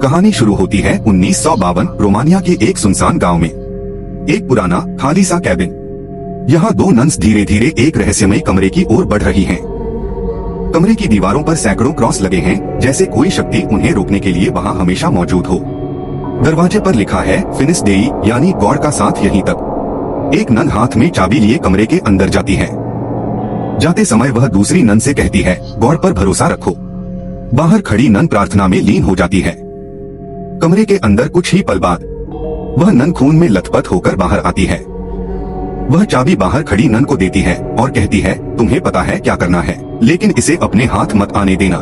कहानी शुरू होती है 1952 रोमानिया के एक सुनसान गांव में। एक पुराना खाली सा कैबिन। यहाँ दो नन्स धीरे धीरे एक रहस्यमय कमरे की ओर बढ़ रही हैं। कमरे की दीवारों पर सैकड़ों क्रॉस लगे हैं, जैसे कोई शक्ति उन्हें रोकने के लिए वहाँ हमेशा मौजूद हो। दरवाजे पर लिखा है फिनिस डेई, यानी गॉड का साथ यहीं तक। एक नन हाथ में चाबी लिए कमरे के अंदर जाती है। जाते समय वह दूसरी नन से कहती है, गॉड पर भरोसा रखो। बाहर खड़ी नन प्रार्थना में लीन हो जाती है। कमरे के अंदर कुछ ही पल बाद वह नन खून में लथपथ होकर बाहर आती है। वह चाबी बाहर खड़ी नन को देती है और कहती है, तुम्हें पता है क्या करना है, लेकिन इसे अपने हाथ मत आने देना।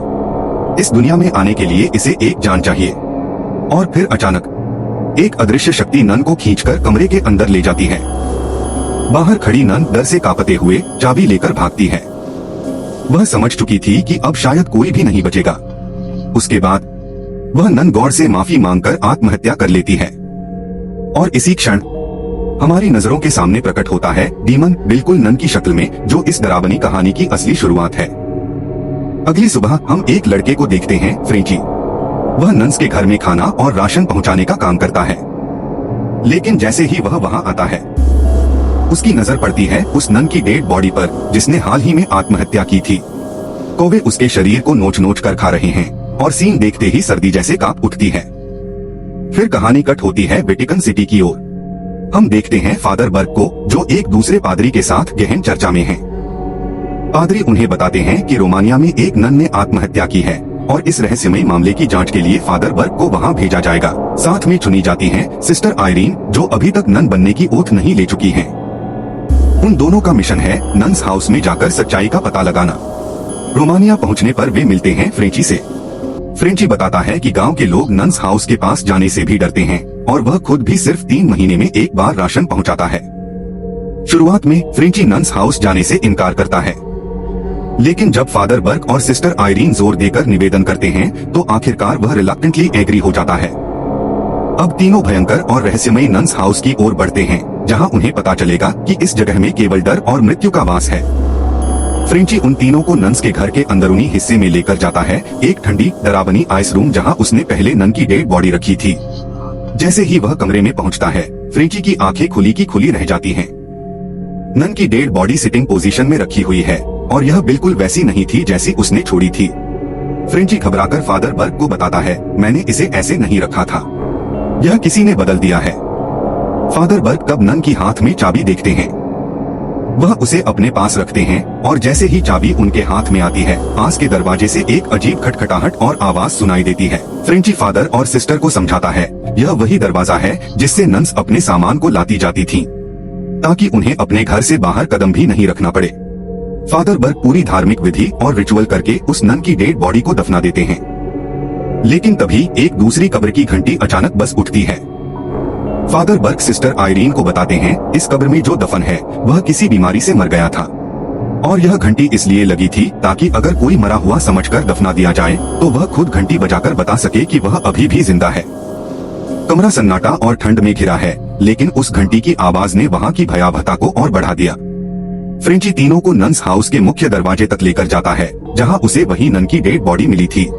इस दुनिया में आने के लिए इसे एक जान चाहिए। और फिर अचानक एक अदृश्य शक्ति नन को खींचकर कमरे के अंदर ले जाती है। बाहर खड़ी नन डर से कांपते हुए चाबी लेकर भागती है। वह समझ चुकी थी कि अब शायद कोई भी नहीं बचेगा। उसके बाद वह नन गॉड से माफी मांगकर आत्महत्या कर लेती है। और इसी क्षण हमारी नजरों के सामने प्रकट होता है डीमन, बिल्कुल नन की शक्ल में, जो इस डरावनी कहानी की असली शुरुआत है। अगली सुबह हम एक लड़के को देखते हैं, फ्रेंची। वह नन्स के घर में खाना और राशन पहुंचाने का काम करता है। लेकिन जैसे ही वह वहां आता है, उसकी नजर पड़ती है उस नन की डेड बॉडी पर, जिसने हाल ही में आत्महत्या की थी। कौवे उसके शरीर को नोच नोच कर खा रहे हैं और सीन देखते ही सर्दी जैसे कांप उठती है। फिर कहानी कट होती है वेटिकन सिटी की ओर। हम देखते हैं फादर बर्ग को, जो एक दूसरे पादरी के साथ गहन चर्चा में हैं। पादरी उन्हें बताते हैं कि रोमानिया में एक नन ने आत्महत्या की है और इस रहस्यमय मामले की जांच के लिए फादर बर्ग को वहां भेजा जाएगा। साथ में चुनी जाती हैं सिस्टर आयरीन, जो अभी तक नन बनने की ओथ नहीं ले चुकी हैं। उन दोनों का मिशन है नन्स हाउस में जाकर सच्चाई का पता लगाना। रोमानिया पहुंचने पर वे मिलते हैं फ्रेंची से। फ्रेंची बताता है कि गांव के लोग नन्स हाउस के पास जाने से भी डरते हैं और वह खुद भी सिर्फ 3 महीने में एक बार राशन पहुंचाता है। शुरुआत में फ्रेंची नन्स हाउस जाने से इनकार करता है, लेकिन जब फादर बर्ग और सिस्टर आयरीन जोर देकर निवेदन करते हैं तो आखिरकार वह रिलक्टेंटली एग्री हो जाता है। अब तीनों भयंकर और रहस्यमय नन्स हाउस की ओर बढ़ते हैं, जहां उन्हें पता चलेगा कि इस जगह में केवल डर और मृत्यु का वास है। फ्रेंची उन तीनों को नन्स के घर के अंदरूनी हिस्से में लेकर जाता है, एक ठंडी डरावनी आइस रूम, जहां उसने पहले नन की डेड बॉडी रखी थी। जैसे ही वह कमरे में पहुंचता है, फ्रेंची की आंखें खुली की खुली रह जाती हैं। नन की डेड बॉडी सिटिंग पोजीशन में रखी हुई है और यह बिल्कुल वैसी नहीं थी जैसी उसने छोड़ी थी। फ्रेंची घबराकर फादर बर्ग को बताता है, मैंने इसे ऐसे नहीं रखा था, यह किसी ने बदल दिया है। फादर बर्ग कब नन की हाथ में चाबी देखते हैं, वह उसे अपने पास रखते हैं और जैसे ही चाबी उनके हाथ में आती है, पास के दरवाजे से एक अजीब खटखटाहट और आवाज सुनाई देती है। फ्रेंची फादर और सिस्टर को समझाता है, यह वही दरवाजा है जिससे नन्स अपने सामान को लाती जाती थीं, ताकि उन्हें अपने घर से बाहर कदम भी नहीं रखना पड़े। फादर बर्ग पूरी धार्मिक विधि और रिचुअल करके उस नन की डेड बॉडी को दफना देते हैं। लेकिन तभी एक दूसरी कब्र की घंटी अचानक बज उठती है। फादर बर्ग सिस्टर आयरीन को बताते हैं, इस कब्र में जो दफन है वह किसी बीमारी से मर गया था और यह घंटी इसलिए लगी थी ताकि अगर कोई मरा हुआ समझकर दफना दिया जाए तो वह खुद घंटी बजाकर बता सके कि वह अभी भी जिंदा है। कमरा सन्नाटा और ठंड में घिरा है, लेकिन उस घंटी की आवाज ने वहाँ की भयावहता को और बढ़ा दिया। फ्रेंची तीनों को नन्स हाउस के मुख्य दरवाजे तक लेकर जाता है, जहाँ उसे वही नन की डेड बॉडी मिली थी।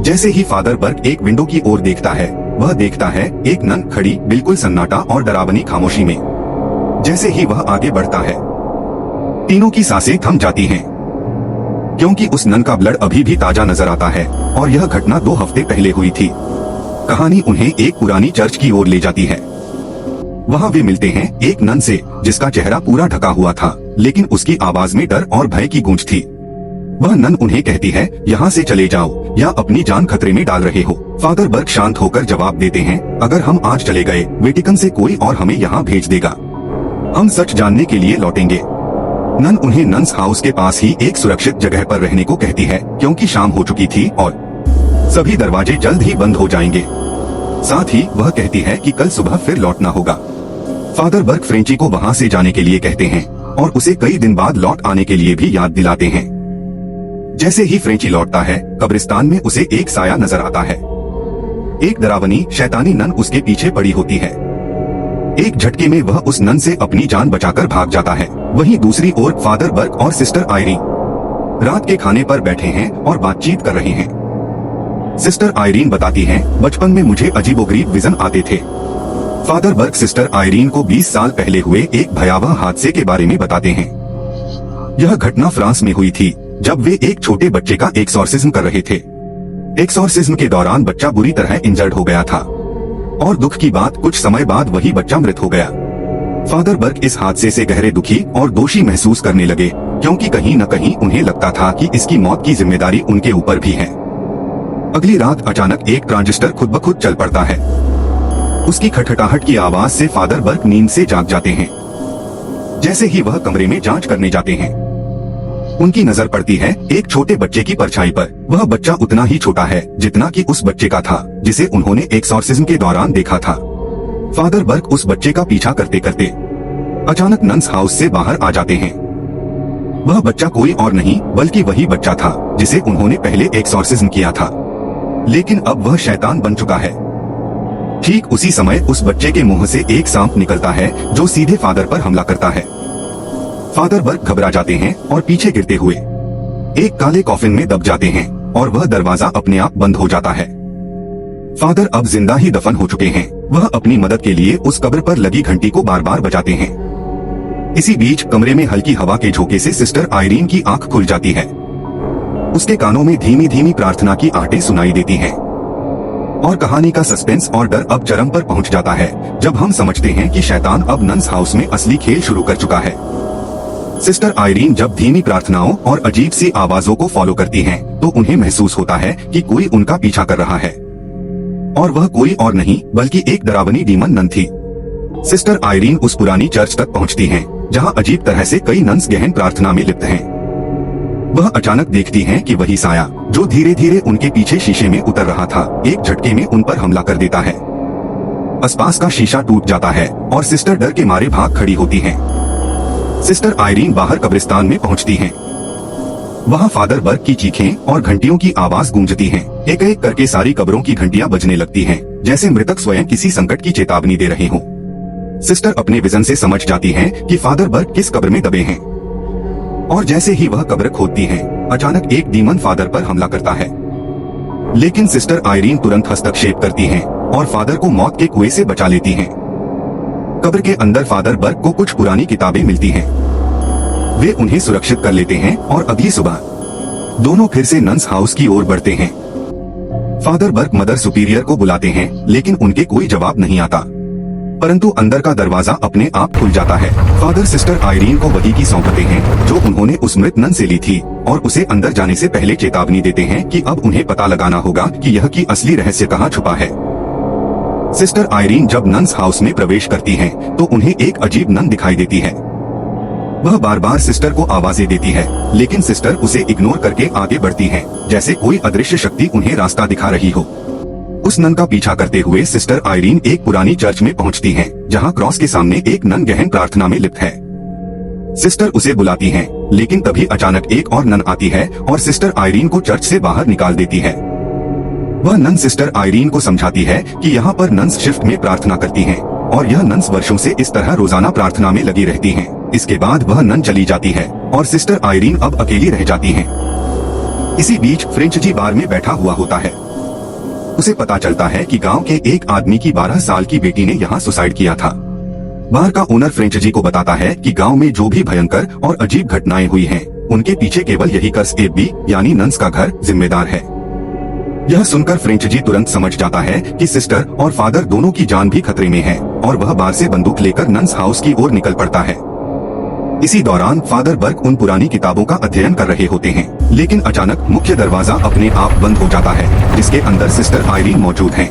जैसे ही फादर बर्ग एक विंडो की ओर देखता है, वह देखता है एक नन खड़ी, बिल्कुल सन्नाटा और डरावनी खामोशी में। जैसे ही वह आगे बढ़ता है, तीनों की सांसें थम जाती हैं, क्योंकि उस नन का ब्लड अभी भी ताजा नजर आता है और यह घटना 2 हफ्ते पहले हुई थी। कहानी उन्हें एक पुरानी चर्च की ओर ले जाती है। वहाँ वे मिलते हैं एक नन से, जिसका चेहरा पूरा ढका हुआ था, लेकिन उसकी आवाज में डर और भय की गूंज थी। वह नन उन्हें कहती है, यहाँ से चले जाओ या अपनी जान खतरे में डाल रहे हो। फादर बर्ग शांत होकर जवाब देते हैं, अगर हम आज चले गए, वेटिकन से कोई और हमें यहाँ भेज देगा। हम सच जानने के लिए लौटेंगे। नन उन्हें नन्स हाउस के पास ही एक सुरक्षित जगह पर रहने को कहती है, क्योंकि शाम हो चुकी थी और सभी दरवाजे जल्द ही बंद हो जाएंगे। साथ ही वह कहती है कि कल सुबह फिर लौटना होगा। फादर बर्ग फ्रेंची को वहाँ से जाने के लिए कहते हैं और उसे कई दिन बाद लौट आने के लिए भी याद दिलाते हैं। जैसे ही फ्रेंची लौटता है, कब्रिस्तान में उसे एक साया नजर आता है। एक डरावनी शैतानी नन उसके पीछे पड़ी होती है। एक झटके में वह उस नन से अपनी जान बचाकर भाग जाता है। वहीं दूसरी ओर फादर बर्ग और सिस्टर आयरीन रात के खाने पर बैठे हैं और बातचीत कर रहे हैं। सिस्टर आयरीन बताती हैं, बचपन में मुझे अजीबोगरीब विजन आते थे। फादर बर्क सिस्टर आयरीन को 20 साल पहले हुए एक भयावह हादसे के बारे में बताते हैं। यह घटना फ्रांस में हुई थी, जब वे एक छोटे बच्चे का एक्सॉर्सिज्म कर रहे थे। एक्सॉर्सिज्म के दौरान बच्चा बुरी तरह इंजर्ड हो गया था और दुख की बात, कुछ समय बाद वही बच्चा मृत हो गया। फादर बर्क इस हादसे से गहरे दुखी और दोषी महसूस करने लगे, क्योंकि कहीं न कहीं उन्हें लगता था कि इसकी मौत की जिम्मेदारी उनके ऊपर भी है। अगली रात अचानक एक ट्रांजिस्टर खुद ब खुद चल पड़ता है। उसकी खटखटाहट की आवाज से फादर बर्क नींद से जाग जाते हैं। जैसे ही वह कमरे में जांच करने जाते हैं, उनकी नजर पड़ती है एक छोटे बच्चे की परछाई पर। वह बच्चा उतना ही छोटा है जितना कि उस बच्चे का था जिसे उन्होंने एक्सॉर्सिज्म के दौरान देखा था। फादर बर्क उस बच्चे का पीछा करते करते अचानक नन्स हाउस से बाहर आ जाते हैं। वह बच्चा कोई और नहीं बल्कि वही बच्चा था जिसे उन्होंने पहले एक्सॉर्सिज्म किया था, लेकिन अब वह शैतान बन चुका है। ठीक उसी समय उस बच्चे के मुंह से एक सांप निकलता है जो सीधे फादर पर हमला करता है। फादर बर्क घबरा जाते हैं और पीछे गिरते हुए एक काले कॉफिन में दब जाते हैं और वह दरवाजा अपने आप बंद हो जाता है। फादर अब जिंदा ही दफन हो चुके हैं। वह अपनी मदद के लिए उस कब्र पर लगी घंटी को बार बार बजाते हैं। इसी बीच कमरे में हल्की हवा के झोंके से सिस्टर आयरीन की आंख खुल जाती है। उसके कानों में धीमी धीमी प्रार्थना की आहटें सुनाई देती हैं। और कहानी का सस्पेंस और डर अब चरम पर पहुंच जाता है जब हम समझते हैं कि शैतान अब नन्स हाउस में असली खेल शुरू कर चुका है। सिस्टर आयरीन जब धीमी प्रार्थनाओं और अजीब सी आवाजों को फॉलो करती हैं, तो उन्हें महसूस होता है कि कोई उनका पीछा कर रहा है, और वह कोई और नहीं बल्कि एक डरावनी डीमन नन थी। सिस्टर आयरीन उस पुरानी चर्च तक पहुंचती हैं, जहां अजीब तरह से कई नन्स गहन प्रार्थना में लिप्त हैं। वह अचानक देखती हैं कि वही साया जो धीरे धीरे उनके पीछे शीशे में उतर रहा था, एक झटके में उन पर हमला कर देता है। आसपास का शीशा टूट जाता है और सिस्टर डर के मारे भाग खड़ी होती हैं। सिस्टर आयरीन बाहर कब्रिस्तान में पहुंचती हैं। वहां फादर बर्क की चीखें और घंटियों की आवाज गूंजती हैं। एक एक करके सारी कब्रों की घंटियां बजने लगती हैं, जैसे मृतक स्वयं किसी संकट की चेतावनी दे रहे हों। सिस्टर अपने विजन से समझ जाती हैं कि फादर बर्क किस कब्र में दबे हैं, और जैसे ही वह कब्र खोदती हैं, अचानक एक डीमन फादर पर हमला करता है। लेकिन सिस्टर आयरीन तुरंत हस्तक्षेप करती हैं और फादर को मौत के कुएं से बचा लेती हैं। कब्र के अंदर फादर बर्क को कुछ पुरानी किताबें मिलती हैं। वे उन्हें सुरक्षित कर लेते हैं और अगली सुबह दोनों फिर से नन्स हाउस की ओर बढ़ते हैं। फादर बर्क मदर सुपीरियर को बुलाते हैं, लेकिन उनके कोई जवाब नहीं आता। परंतु अंदर का दरवाजा अपने आप खुल जाता है। फादर सिस्टर आयरीन को वही की सौंपते हैं जो उन्होंने उस मृत नन से ली थी, और उसे अंदर जाने से पहले चेतावनी देते हैं कि अब उन्हें पता लगाना होगा कि यह की असली रहस्य कहाँ छुपा है। सिस्टर आयरीन जब नन्स हाउस में प्रवेश करती हैं, तो उन्हें एक अजीब नन दिखाई देती है। वह बार बार सिस्टर को आवाजें देती है, लेकिन सिस्टर उसे इग्नोर करके आगे बढ़ती हैं, जैसे कोई अदृश्य शक्ति उन्हें रास्ता दिखा रही हो। उस नन का पीछा करते हुए सिस्टर आयरीन एक पुरानी चर्च में पहुंचती हैं, जहां क्रॉस के सामने एक नन गहन प्रार्थना में लिप्त है। सिस्टर उसे बुलाती हैं, लेकिन तभी अचानक एक और नन आती है और सिस्टर आयरीन को चर्च से बाहर निकाल देती है। वह नन सिस्टर आयरीन को समझाती है कि यहाँ पर नन्स शिफ्ट में प्रार्थना करती हैं, और यह नन्स वर्षों से इस तरह रोजाना प्रार्थना में लगी रहती हैं। इसके बाद वह नन चली जाती है और सिस्टर आयरीन अब अकेली रह जाती हैं। इसी बीच फ्रेंच जी बार में बैठा हुआ होता है। उसे पता चलता है कि गांव के एक आदमी की 12 साल की बेटी ने यहाँ सुसाइड किया था। बार का ओनर फ्रेंच जी को बताता है कि गांव में जो भी भयंकर और अजीब घटनाएं हुई हैं, उनके पीछे केवल यही कर्स एबी यानी नन्स का घर जिम्मेदार है। यह सुनकर फ्रेंच जी तुरंत समझ जाता है कि सिस्टर और फादर दोनों की जान भी खतरे में है, और वह बार से बंदूक लेकर नन्स हाउस की ओर निकल पड़ता है। इसी दौरान फादर बर्क उन पुरानी किताबों का अध्ययन कर रहे होते हैं, लेकिन अचानक मुख्य दरवाजा अपने आप बंद हो जाता है, जिसके अंदर सिस्टर आयरीन मौजूद हैं।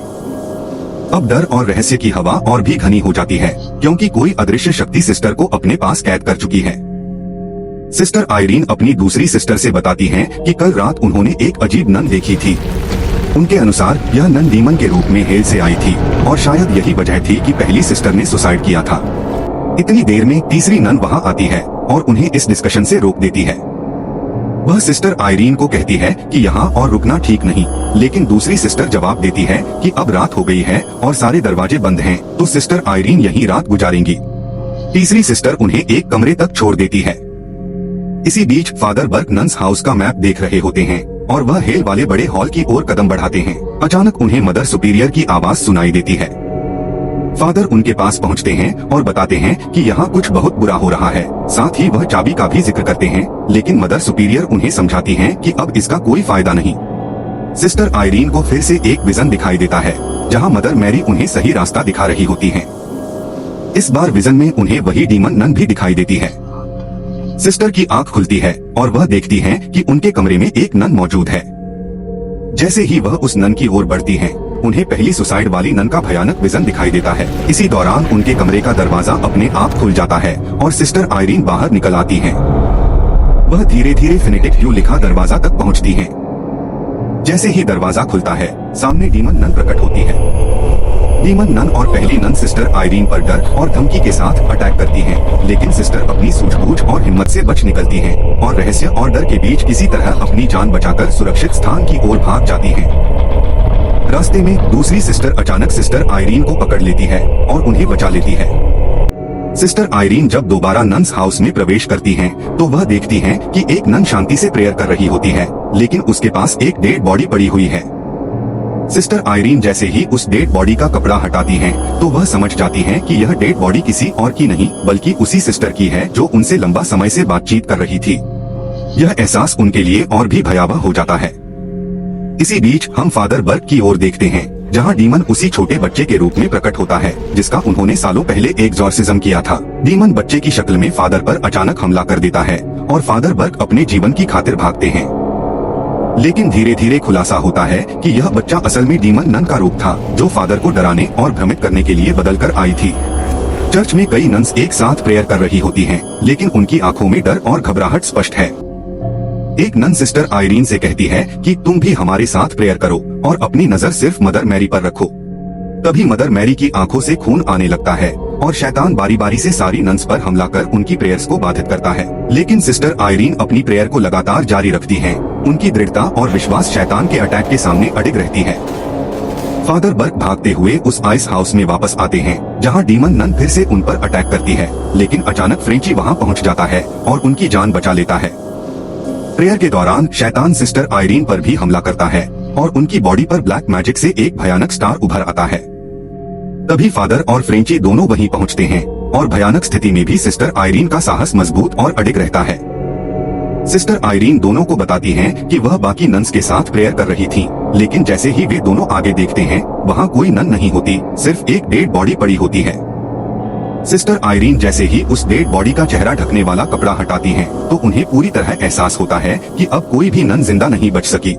अब डर और रहस्य की हवा और भी घनी हो जाती है, क्योंकि कोई अदृश्य शक्ति सिस्टर को अपने पास कैद कर चुकी है। सिस्टर आयरीन अपनी दूसरी सिस्टर से बताती हैं कि कल रात उन्होंने एक अजीब नन देखी थी। उनके अनुसार यह नन डीमन के रूप में हेल से आई थी, और शायद यही वजह थी कि पहली सिस्टर ने सुसाइड किया था। इतनी देर में तीसरी नन वहां आती है और उन्हें इस डिस्कशन से रोक देती है। वह सिस्टर आयरीन को कहती है कि यहाँ और रुकना ठीक नहीं, लेकिन दूसरी सिस्टर जवाब देती है कि अब रात हो गई है और सारे दरवाजे बंद हैं, तो सिस्टर आयरीन यहीं रात गुजारेंगी। तीसरी सिस्टर उन्हें एक कमरे तक छोड़ देती है। इसी बीच फादर बर्क नन्स हाउस का मैप देख रहे होते हैं और वह हेल वाले बड़े हॉल की ओर कदम बढ़ाते हैं। अचानक उन्हें मदर सुपीरियर की आवाज सुनाई देती है। फादर उनके पास पहुंचते हैं और बताते हैं कि यहाँ कुछ बहुत बुरा हो रहा है। साथ ही वह चाबी का भी जिक्र करते हैं, लेकिन मदर सुपीरियर उन्हें समझाती हैं कि अब इसका कोई फायदा नहीं। सिस्टर आयरीन को फिर से एक विजन दिखाई देता है, जहाँ मदर मैरी उन्हें सही रास्ता दिखा रही होती हैं। इस बार विजन में उन्हें वही डीमन नन भी दिखाई देती है। सिस्टर की आंख खुलती है और वह देखती हैं कि उनके कमरे में एक नन मौजूद है। जैसे ही वह उस नन की ओर बढ़ती हैं, उन्हें पहली सुसाइड वाली नन का भयानक विजन दिखाई देता है। इसी दौरान उनके कमरे का दरवाजा अपने आप खुल जाता है और सिस्टर आयरीन बाहर निकल आती हैं। वह धीरे धीरे फिनेटिक ह्यू लिखा दरवाजा तक पहुंचती हैं। जैसे ही दरवाजा खुलता है, सामने डीमन नन प्रकट होती है। डीमन नन और पहली नन सिस्टर आयरीन पर डर और धमकी के साथ अटैक करती हैं, लेकिन सिस्टर अपनी सूझबूझ और हिम्मत से बच निकलती हैं और रहस्य और डर के बीच किसी तरह अपनी जान बचाकर सुरक्षित स्थान की ओर भाग जाती हैं। रास्ते में दूसरी सिस्टर अचानक सिस्टर आयरीन को पकड़ लेती है और उन्हें बचा लेती है। सिस्टर आयरीन जब दोबारा नन्स हाउस में प्रवेश करती हैं, तो वह देखती हैं कि एक नन शांति से प्रेयर कर रही होती है, लेकिन उसके पास एक डेड बॉडी पड़ी हुई है। सिस्टर आयरीन जैसे ही उस डेड बॉडी का कपड़ा हटाती हैं, तो वह समझ जाती हैं कि यह डेड बॉडी किसी और की नहीं बल्कि उसी सिस्टर की है जो उनसे लंबा समय से बातचीत कर रही थी। यह एहसास उनके लिए और भी भयावह हो जाता है। इसी बीच हम फादर बर्ग की ओर देखते हैं, जहां डीमन उसी छोटे बच्चे के रूप में प्रकट होता है जिसका उन्होंने सालों पहले एक्सॉर्सिज्म किया था। डीमन बच्चे की शक्ल में फादर पर अचानक हमला कर देता है और फादर बर्ग अपने जीवन की खातिर भागते हैं। लेकिन धीरे धीरे खुलासा होता है कि यह बच्चा असल में डीमन नन का रूप था, जो फादर को डराने और भ्रमित करने के लिए बदल कर आई थी। चर्च में कई नन्स एक साथ प्रेयर कर रही होती हैं, लेकिन उनकी आंखों में डर और घबराहट स्पष्ट है। एक नन सिस्टर आयरीन से कहती है कि तुम भी हमारे साथ प्रेयर करो और अपनी नजर सिर्फ मदर मैरी पर रखो। तभी मदर मैरी की आंखों से खून आने लगता है और शैतान बारी बारी से सारी नन्स पर हमला कर उनकी प्रेयर्स को बाधित करता है। लेकिन सिस्टर आयरीन अपनी प्रेयर को लगातार जारी रखती हैं। उनकी दृढ़ता और विश्वास शैतान के अटैक के सामने अडिग रहती है। फादर बर्ग भागते हुए उस आइस हाउस में वापस आते हैं, जहां डीमन नन फिर से उन पर अटैक करती है, लेकिन अचानक फ्रेंची वहां पहुंच जाता है और उनकी जान बचा लेता है। प्रेयर के दौरान शैतान सिस्टर आयरीन पर भी हमला करता है और उनकी बॉडी पर ब्लैक मैजिक से एक भयानक स्टार उभर आता है। तभी फादर और फ्रेंची दोनों वहीं पहुंचते हैं और भयानक स्थिति में भी सिस्टर आयरीन का साहस मजबूत और अडिग रहता है। सिस्टर आयरीन दोनों को बताती हैं कि वह बाकी नन्स के साथ प्रेयर कर रही थी, लेकिन जैसे ही वे दोनों आगे देखते हैं, वहाँ कोई नन नहीं होती, सिर्फ एक डेड बॉडी पड़ी होती है। सिस्टर आयरीन जैसे ही उस डेड बॉडी का चेहरा ढकने वाला कपड़ा हटाती हैं, तो उन्हें पूरी तरह एहसास होता है कि अब कोई भी नन जिंदा नहीं बच सकी।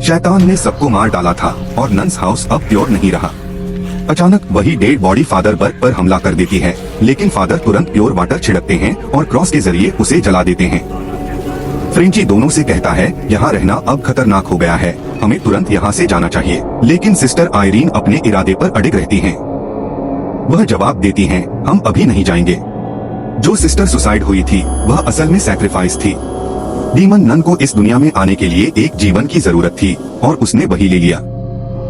शैतान ने सबको मार डाला था और नन्स हाउस अब प्योर नहीं रहा। अचानक वही डेड बॉडी फादर बर्ग पर हमला कर देती है, लेकिन फादर तुरंत प्योर वाटर छिड़कते हैं और क्रॉस के जरिए उसे जला देते हैं। फ्रेंची दोनों से कहता है, यहाँ रहना अब खतरनाक हो गया है, हमें तुरंत यहाँ से जाना चाहिए। लेकिन सिस्टर आयरीन अपने इरादे पर अडिग रहती हैं। वह जवाब देती हैं, हम अभी नहीं जाएंगे। जो सिस्टर सुसाइड हुई थी, वह असल में सैक्रिफाइस थी। डीमन नन को इस दुनिया में आने के लिए एक जीवन की जरूरत थी और उसने वही ले लिया।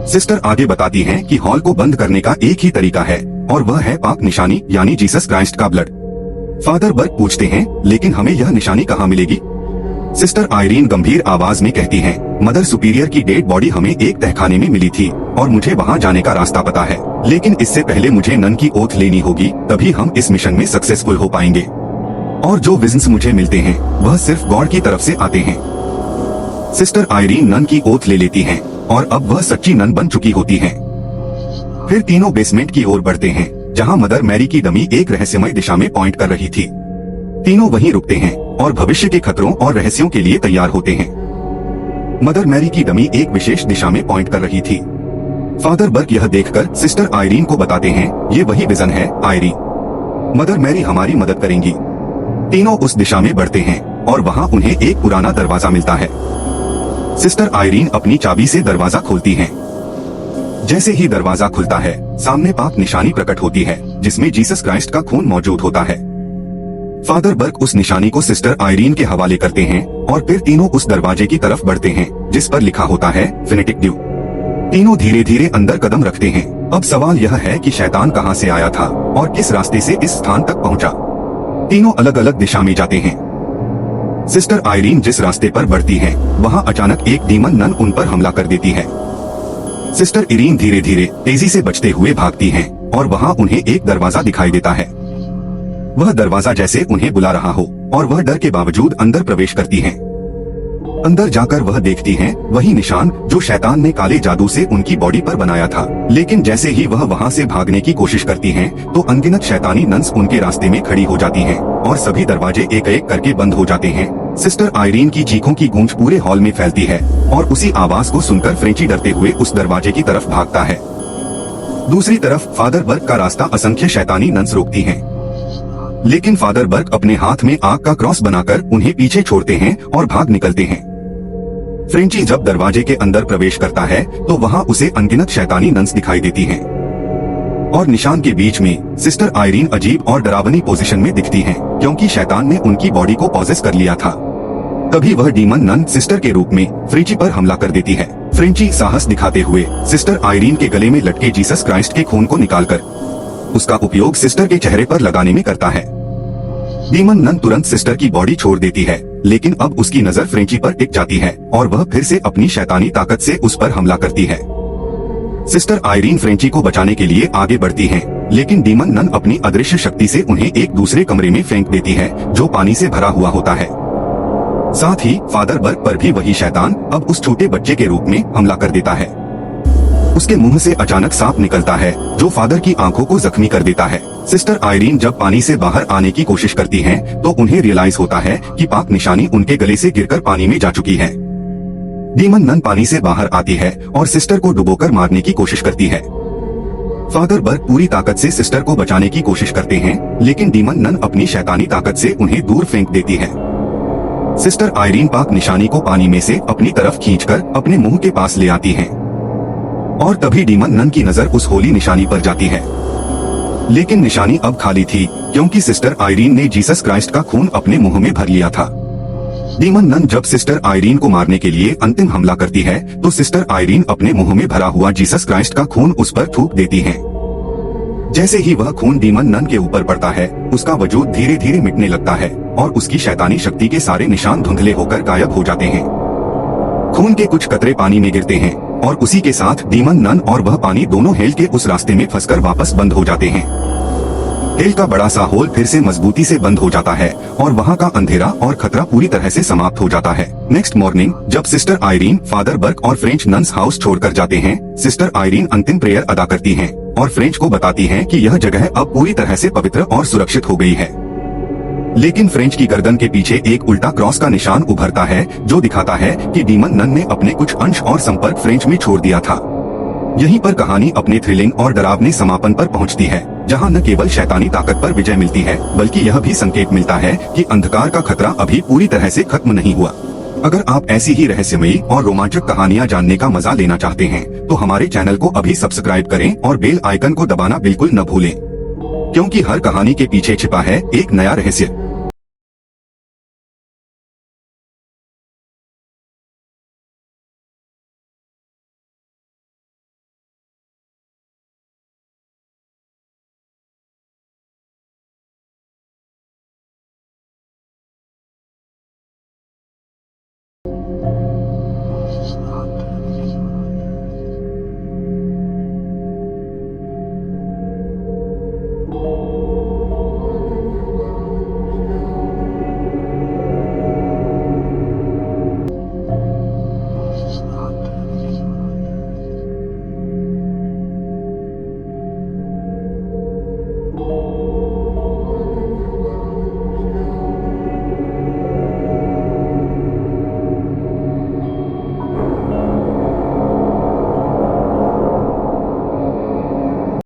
सिस्टर आगे बताती हैं कि हॉल को बंद करने का एक ही तरीका है और वह है पाक निशानी यानी जीसस क्राइस्ट का ब्लड। फादर बर्ग पूछते हैं, लेकिन हमें यह निशानी कहाँ मिलेगी? सिस्टर आयरीन गंभीर आवाज में कहती हैं, मदर सुपीरियर की डेड बॉडी हमें एक तहखाने में मिली थी और मुझे वहाँ जाने का रास्ता पता है, लेकिन इससे पहले मुझे नन की ओथ लेनी होगी, तभी हम इस मिशन में सक्सेसफुल हो पाएंगे। और जो विजन्स मुझे मिलते हैं, वह सिर्फ गॉड की तरफ से आते हैं। सिस्टर आयरीन नन की ओथ ले लेती हैं और अब वह सच्ची नन बन चुकी होती हैं। फिर तीनों बेसमेंट की ओर बढ़ते हैं, जहाँ मदर मैरी की डमी एक रहस्यमय दिशा में पॉइंट कर रही थी। तीनों वहीं रुकते हैं और भविष्य के खतरों और रहस्यों के लिए तैयार होते हैं। मदर मैरी की डमी एक विशेष दिशा में पॉइंट कर रही थी। फादर बर्ग यह देखकर सिस्टर आयरीन को बताते हैं, ये वही विजन है आयरीन, मदर मैरी हमारी मदद करेंगी। तीनों उस दिशा में बढ़ते हैं और वहाँ उन्हें एक पुराना दरवाजा मिलता है। सिस्टर आयरीन अपनी चाबी से दरवाजा खोलती हैं। जैसे ही दरवाजा खुलता है, सामने पाक निशानी प्रकट होती है, जिसमें जीसस क्राइस्ट का खून मौजूद होता है। फादर बर्ग उस निशानी को सिस्टर आयरीन के हवाले करते हैं और फिर तीनों उस दरवाजे की तरफ बढ़ते हैं, जिस पर लिखा होता है फिनेटिक ड्यू। तीनों धीरे धीरे अंदर कदम रखते हैं। अब सवाल यह है कि शैतान कहां से आया था और किस रास्ते से इस स्थान तक पहुंचा। तीनों अलग अलग दिशा में जाते हैं। सिस्टर आयरीन जिस रास्ते पर बढ़ती हैं, वहाँ अचानक एक डीमन नन उन पर हमला कर देती है। सिस्टर इरीन धीरे धीरे तेजी से बचते हुए भागती हैं और वहाँ उन्हें एक दरवाजा दिखाई देता है। वह दरवाजा जैसे उन्हें बुला रहा हो और वह डर के बावजूद अंदर प्रवेश करती हैं। अंदर जाकर वह देखती हैं वही निशान जो शैतान ने काले जादू से उनकी बॉडी पर बनाया था। लेकिन जैसे ही वह वहाँ से भागने की कोशिश करती हैं, तो अनगिनत शैतानी नन्स उनके रास्ते में खड़ी हो जाती हैं और सभी दरवाजे एक एक करके बंद हो जाते हैं। सिस्टर आयरीन की चीखों की गूंज पूरे हॉल में फैलती है और उसी आवाज को सुनकर फ्रेंची डरते हुए उस दरवाजे की तरफ भागता है। दूसरी तरफ फादर बर्ग का रास्ता असंख्य शैतानी नन्स रोकती हैं। लेकिन फादर बर्ग अपने हाथ में आग का क्रॉस बनाकर उन्हें पीछे छोड़ते हैं और भाग निकलते हैं। फ्रेंची जब दरवाजे के अंदर प्रवेश करता है तो वहाँ उसे अनगिनत शैतानी नन्स दिखाई देती हैं और निशान के बीच में सिस्टर आयरीन अजीब और डरावनी पोजीशन में दिखती हैं, क्योंकि शैतान ने उनकी बॉडी को पॉजेस कर लिया था। तभी वह डीमन नन सिस्टर के रूप में फ्रेंची पर हमला कर देती है। फ्रेंची साहस दिखाते हुए सिस्टर आयरीन के गले में लटके जीसस क्राइस्ट के खून को निकालकर उसका उपयोग सिस्टर के चेहरे पर लगाने में करता है। डीमन नन तुरंत सिस्टर की बॉडी छोड़ देती है, लेकिन अब उसकी नजर फ्रेंची पर टिक जाती है और वह फिर से अपनी शैतानी ताकत से उस पर हमला करती है। सिस्टर आयरीन फ्रेंची को बचाने के लिए आगे बढ़ती हैं, लेकिन डीमन नन अपनी अदृश्य शक्ति से उन्हें एक दूसरे कमरे में फेंक देती है जो पानी से भरा हुआ होता है। साथ ही फादर बर्ग पर भी वही शैतान अब उस छोटे बच्चे के रूप में हमला कर देता है। उसके मुंह से अचानक सांप निकलता है जो फादर की आंखों को जख्मी कर देता है। सिस्टर आयरीन जब पानी से बाहर आने की कोशिश करती हैं, तो उन्हें रियलाइज होता है कि पाक निशानी उनके गले से गिरकर पानी में जा चुकी है। डीमन नन पानी से बाहर आती है और सिस्टर को डुबोकर मारने की कोशिश करती है। फादर बर्ग पूरी ताकत से सिस्टर को बचाने की कोशिश करते हैं, लेकिन डीमन नन अपनी शैतानी ताकत से उन्हें दूर फेंक देती है। सिस्टर आयरीन पाक निशानी को पानी में से अपनी तरफ खींचकर अपने मुंह के पास ले आती हैं। और तभी डीमन नन की नजर उस होली निशानी पर जाती है, लेकिन निशानी अब खाली थी, क्योंकि सिस्टर आयरीन ने जीसस क्राइस्ट का खून अपने मुंह में भर लिया था। डीमन नन जब सिस्टर आयरीन को मारने के लिए अंतिम हमला करती है, तो सिस्टर आयरीन अपने मुंह में भरा हुआ जीसस क्राइस्ट का खून उस पर थूक देती हैं। जैसे ही वह खून डीमन नन के ऊपर पड़ता है, उसका वजूद धीरे धीरे मिटने लगता है और उसकी शैतानी शक्ति के सारे निशान धुंधले होकर गायब हो जाते हैं। खून के कुछ कतरे पानी में गिरते हैं और उसी के साथ डीमन नन और वह पानी दोनों हेल के उस रास्ते में फंसकर वापस बंद हो जाते हैं। हेल का बड़ा सा होल फिर से मजबूती से बंद हो जाता है और वहाँ का अंधेरा और खतरा पूरी तरह से समाप्त हो जाता है। नेक्स्ट मॉर्निंग जब सिस्टर आयरीन फादर बर्ग और फ्रेंच नन्स हाउस छोड़कर जाते हैं, सिस्टर आयरीन अंतिम प्रेयर अदा करती हैं और फ्रेंच को बताती हैं कि यह जगह अब पूरी तरह से पवित्र और सुरक्षित हो गई है। लेकिन फ्रेंच की गर्दन के पीछे एक उल्टा क्रॉस का निशान उभरता है जो दिखाता है कि डीमन नन ने अपने कुछ अंश और संपर्क फ्रेंच में छोड़ दिया था। यहीं पर कहानी अपने थ्रिलिंग और डरावने समापन पर पहुंचती है, जहां न केवल शैतानी ताकत पर विजय मिलती है, बल्कि यह भी संकेत मिलता है कि अंधकार का खतरा अभी पूरी तरह से खत्म नहीं हुआ। अगर आप ऐसी ही रहस्यमयी और रोमांचक कहानियां जानने का मजा लेना चाहते हैं, तो हमारे चैनल को अभी सब्सक्राइब करें और बेल आइकन को दबाना बिल्कुल न भूलें, क्योंकि हर कहानी के पीछे छिपा है एक नया रहस्य।